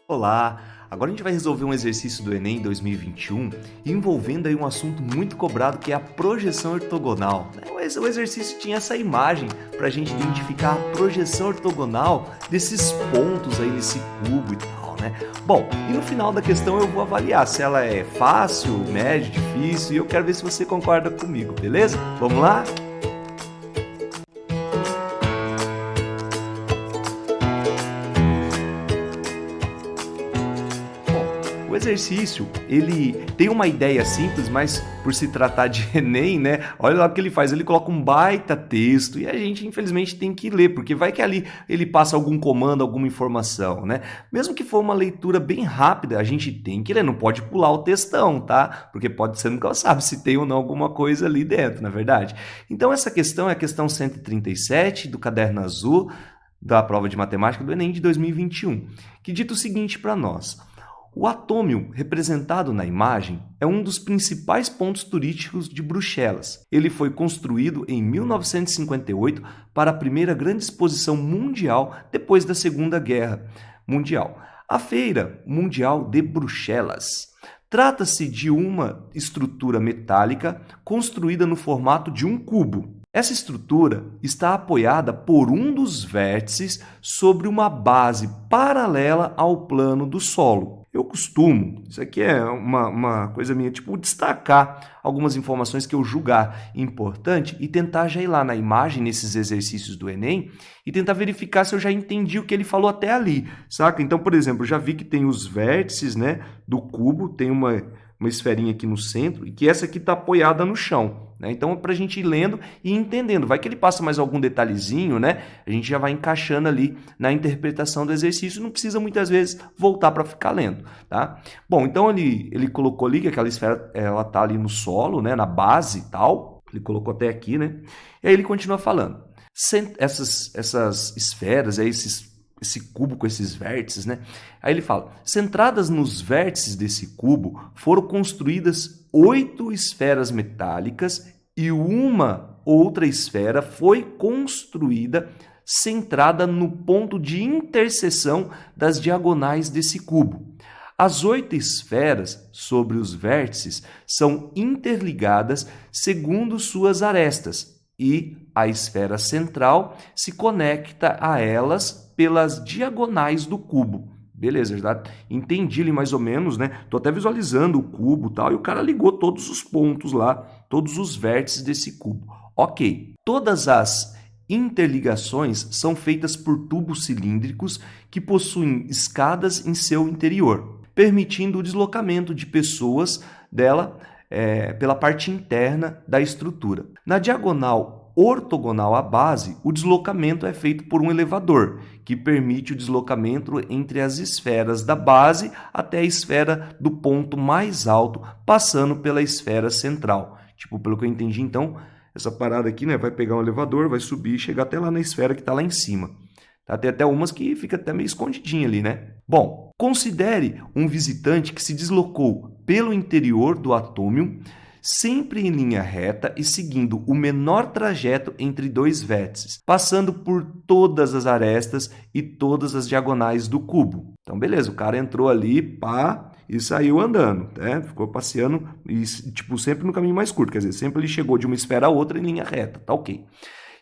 Olá! Agora a gente vai resolver um exercício do Enem 2021 envolvendo aí um assunto muito cobrado que é a projeção ortogonal. O exercício tinha essa imagem para a gente identificar a projeção ortogonal desses pontos aí nesse cubo e tal, né? Bom, e no final da questão eu vou avaliar se ela é fácil, médio, difícil e eu quero ver se você concorda comigo, beleza? Vamos lá? O exercício, ele tem uma ideia simples, mas por se tratar de Enem, né? Olha lá o que ele faz, ele coloca um baita texto e a gente, infelizmente, tem que ler, porque vai que ali ele passa algum comando, alguma informação, né? Mesmo que for uma leitura bem rápida, a gente tem que ler, não pode pular o textão, tá? Porque pode ser, nunca sabe se tem ou não alguma coisa ali dentro, na verdade. Então, essa questão é a questão 137 do caderno azul da prova de matemática do Enem de 2021, que dita o seguinte para nós: o atômio representado na imagem é um dos principais pontos turísticos de Bruxelas. Ele foi construído em 1958 para a primeira grande exposição mundial depois da Segunda Guerra Mundial, a Feira Mundial de Bruxelas. Trata-se de uma estrutura metálica construída no formato de um cubo. Essa estrutura está apoiada por um dos vértices sobre uma base paralela ao plano do solo. Eu costumo, isso aqui é uma coisa minha, tipo, destacar algumas informações que eu julgar importante e tentar já ir lá na imagem, nesses exercícios do Enem, e tentar verificar se eu já entendi o que ele falou até ali, saca? Então, por exemplo, eu já vi que tem os vértices, né, do cubo, tem uma esferinha aqui no centro, e que essa aqui está apoiada no chão, né? Então, é para a gente ir lendo e entendendo. Vai que ele passa mais algum detalhezinho, né? A gente já vai encaixando ali na interpretação do exercício, não precisa muitas vezes voltar para ficar lendo, tá? Bom, então ele colocou ali que aquela esfera, ela tá ali no solo, né? Na base e tal, ele colocou até aqui, né? E aí ele continua falando. Essas esferas, esse cubo com esses vértices, né? Aí ele fala: centradas nos vértices desse cubo, foram construídas 8 esferas metálicas e uma outra esfera foi construída centrada no ponto de interseção das diagonais desse cubo. As 8 esferas sobre os vértices são interligadas segundo suas arestas e a esfera central se conecta a elas pelas diagonais do cubo. Beleza, já entendi ali mais ou menos, né? Tô até visualizando o cubo e tal, e o cara ligou todos os pontos lá, todos os vértices desse cubo. Ok. Todas as interligações são feitas por tubos cilíndricos que possuem escadas em seu interior, permitindo o deslocamento de pessoas dela pela parte interna da estrutura. Na diagonal ortogonal à base, o deslocamento é feito por um elevador, que permite o deslocamento entre as esferas da base até a esfera do ponto mais alto, passando pela esfera central. Tipo, pelo que eu entendi, então, essa parada aqui, né, vai pegar um elevador, vai subir e chegar até lá na esfera que está lá em cima. Tá? Tem até umas que fica até meio escondidinha ali, né? Bom, considere um visitante que se deslocou pelo interior do atômio, sempre em linha reta e seguindo o menor trajeto entre dois vértices, passando por todas as arestas e todas as diagonais do cubo. Então, beleza, o cara entrou ali, pá, e saiu andando, né? Ficou passeando, e, tipo, sempre no caminho mais curto, quer dizer, sempre ele chegou de uma esfera a outra em linha reta, tá ok.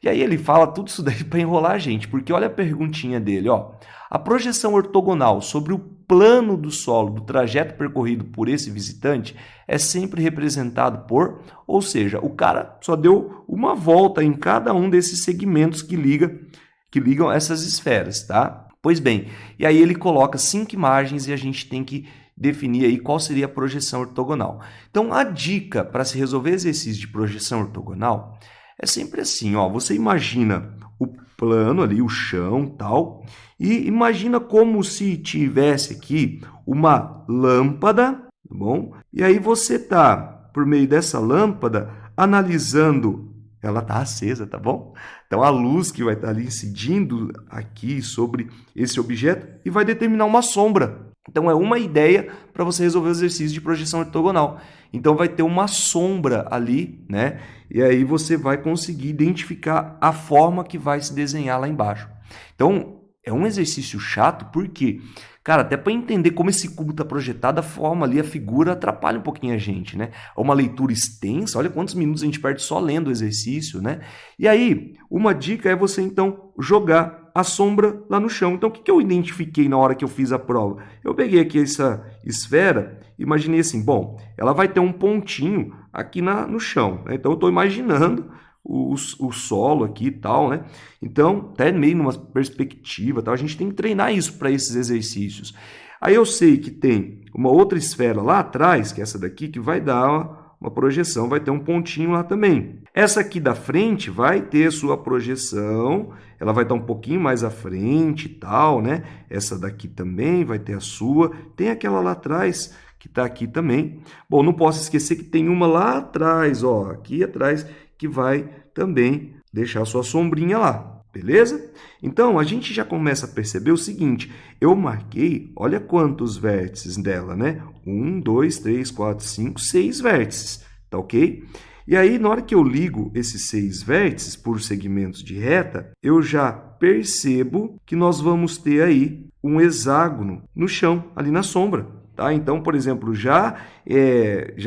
E aí ele fala tudo isso daí para enrolar a gente, porque olha a perguntinha dele, ó. A projeção ortogonal sobre o plano do solo do trajeto percorrido por esse visitante é sempre representado por, ou seja, o cara só deu uma volta em cada um desses segmentos que ligam essas esferas, tá? Pois bem, e aí ele coloca 5 imagens e a gente tem que definir aí qual seria a projeção ortogonal. Então, a dica para se resolver exercício de projeção ortogonal é sempre assim, ó, você imagina o plano ali, o chão, tal, e imagina como se tivesse aqui uma lâmpada, tá bom? E aí você tá, por meio dessa lâmpada, analisando, ela tá acesa, tá bom? Então a luz que vai estar ali incidindo aqui sobre esse objeto e vai determinar uma sombra. Então é uma ideia para você resolver o exercício de projeção ortogonal. Então vai ter uma sombra ali, né? E aí você vai conseguir identificar a forma que vai se desenhar lá embaixo. Então é um exercício chato porque Cara, até para entender como esse cubo está projetado, a forma ali, a figura atrapalha um pouquinho a gente, né? É uma leitura extensa, olha quantos minutos a gente perde só lendo o exercício, né? E aí, uma dica é você então jogar a sombra lá no chão. Então, o que eu identifiquei na hora que eu fiz a prova? Eu peguei aqui essa esfera, imaginei assim, bom, ela vai ter um pontinho aqui no chão, né? Então, eu estou imaginando o solo aqui e tal, né? Então, até meio numa perspectiva, tal, a gente tem que treinar isso para esses exercícios. Aí eu sei que tem uma outra esfera lá atrás, que é essa daqui, que vai dar uma projeção, vai ter um pontinho lá também. Essa aqui da frente vai ter sua projeção, ela vai estar um pouquinho mais à frente e tal, né? Essa daqui também vai ter a sua. Tem aquela lá atrás que está aqui também. Bom, não posso esquecer que tem uma lá atrás, ó, aqui atrás, que vai também deixar a sua sombrinha lá, beleza? Então, a gente já começa a perceber o seguinte, eu marquei, olha quantos vértices dela, né? 1, 2, 3, 4, 5, 6 vértices, tá ok? E aí, na hora que eu ligo esses 6 vértices por segmentos de reta, eu já percebo que nós vamos ter aí um hexágono no chão, ali na sombra. Tá? Então, por exemplo, já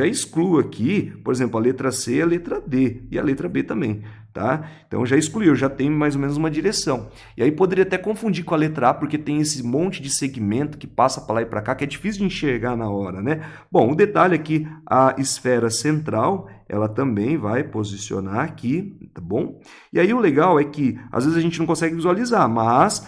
excluo aqui, por exemplo, a letra C e a letra D, e a letra B também. Tá? Então, já excluiu, já tem mais ou menos uma direção. E aí poderia até confundir com a letra A, porque tem esse monte de segmento que passa para lá e para cá, que é difícil de enxergar na hora, né? Bom, o detalhe é que a esfera central, ela também vai posicionar aqui, tá bom? E aí o legal é que, às vezes a gente não consegue visualizar, mas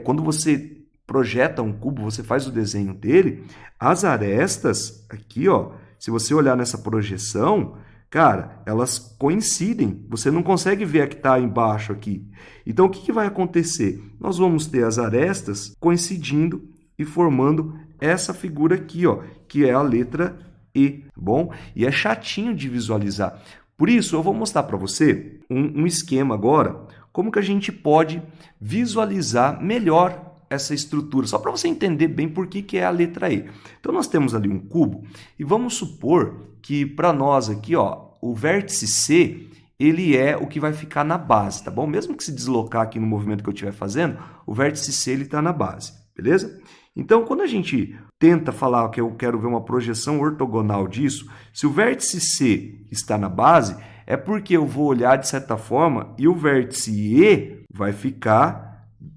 quando você projeta um cubo, você faz o desenho dele, as arestas aqui, ó, se você olhar nessa projeção, cara, elas coincidem. Você não consegue ver a que está embaixo aqui. Então, o que vai acontecer? Nós vamos ter as arestas coincidindo e formando essa figura aqui, ó, que é a letra E, tá bom? E é chatinho de visualizar. Por isso, eu vou mostrar para você um esquema agora, como que a gente pode visualizar melhor essa estrutura, só para você entender bem por que é a letra E. Então, nós temos ali um cubo e vamos supor que para nós aqui, ó, o vértice C, ele é o que vai ficar na base, tá bom? Mesmo que se deslocar aqui no movimento que eu estiver fazendo, o vértice C ele está na base, beleza? Então, quando a gente tenta falar que eu quero ver uma projeção ortogonal disso, se o vértice C está na base, é porque eu vou olhar de certa forma e o vértice E vai ficar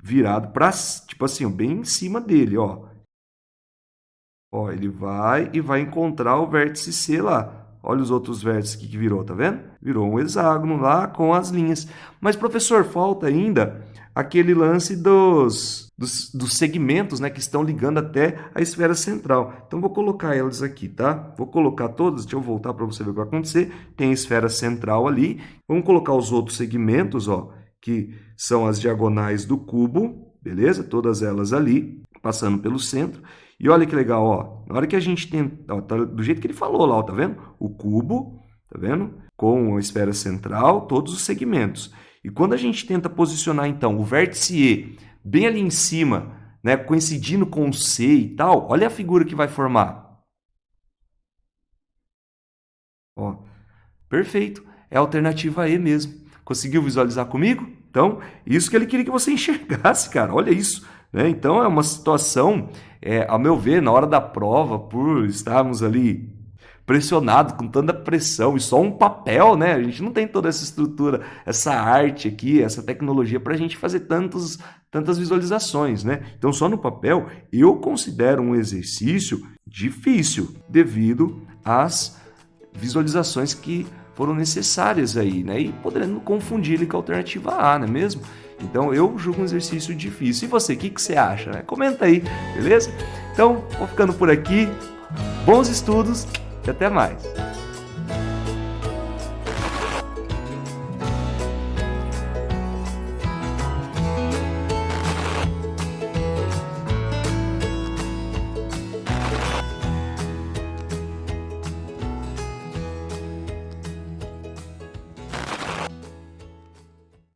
virado para, tipo assim, bem em cima dele, ó. Ó, ele vai e vai encontrar o vértice C lá. Olha os outros vértices que virou, tá vendo? Virou um hexágono lá com as linhas. Mas, professor, falta ainda aquele lance dos segmentos, né, que estão ligando até a esfera central. Então, vou colocar elas aqui, tá? Vou colocar todas, deixa eu voltar para você ver o que vai acontecer. Tem a esfera central ali. Vamos colocar os outros segmentos, ó, que são as diagonais do cubo, beleza? Todas elas ali, passando pelo centro. E olha que legal, ó, na hora que a gente tem, ó, tá do jeito que ele falou lá, ó, tá vendo? O cubo, tá vendo? Com a esfera central, todos os segmentos. E quando a gente tenta posicionar, então, o vértice E bem ali em cima, né, coincidindo com o C e tal, olha a figura que vai formar. Ó, perfeito, é a alternativa E mesmo. Conseguiu visualizar comigo? Então, isso que ele queria que você enxergasse, cara. Olha isso, né? Então, é uma situação, a meu ver, na hora da prova, por estarmos ali pressionados, com tanta pressão, e só um papel, né? A gente não tem toda essa estrutura, essa arte aqui, essa tecnologia para a gente fazer tantas visualizações, né? Então, só no papel, eu considero um exercício difícil, devido às visualizações que foram necessárias aí, né? E podendo confundir ele com a alternativa A, não é mesmo? Então, eu julgo um exercício difícil. E você, o que você acha, né? Comenta aí, beleza? Então, vou ficando por aqui. Bons estudos e até mais!